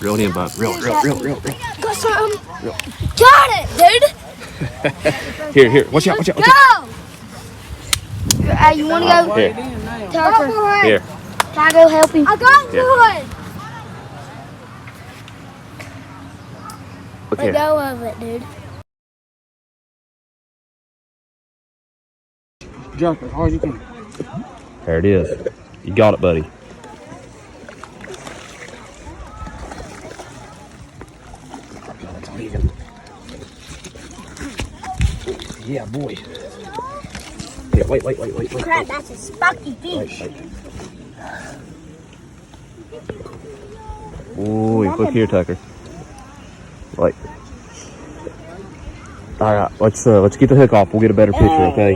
Reel it in, bud. Reel. Got something. Got it, dude. Here. Watch out. Go. You want to go? Here. Tucker. Here. Can I go help him? I got one. Look Let here. go of it, dude. Jump as hard as you can. There it is. You got it, buddy. Yeah, boy. Here, wait. Crap, that's a spiky fish. Ooh, look here, Tucker. Wait. All right, let's get the hook off. We'll get a better picture, okay?